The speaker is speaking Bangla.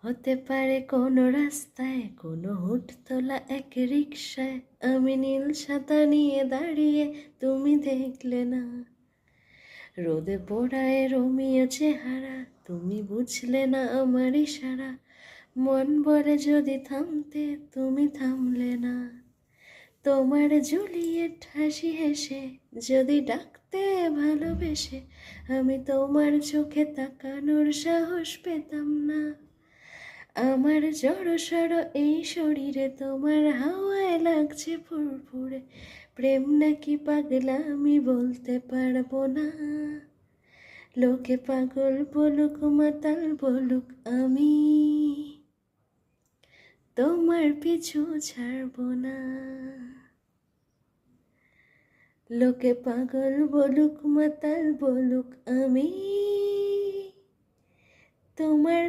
হতে পারে কোনো রাস্তায়, কোনো হুট তোলা এক রিকশায় আমি নীল ছাতা নিয়ে দাঁড়িয়ে, তুমি দেখলে না। রোদে পোড়ায় রোমিও চেহারা, তুমি বুঝলে না আমার ইশারা। মন বলে যদি থামতে, তুমি থামলে না। তোমার জুলিয়েট হাসি হেসে যদি ডাকতে ভালোবেসে, আমি তোমার চোখে তাকানোর সাহস পেতাম না। আমার জড়সড় এই শরীরে তোমার হাওয়ায় লাগছে ফুরফুরে, প্রেম নাকি পাগলা আমি বলতে পারবো না। লোকে পাগল বলুক মাতাল বলুক, আমি তোমার পিছু ছাড়বো না। লোকে পাগল বলুক মাতাল বলুক, আমি তোমার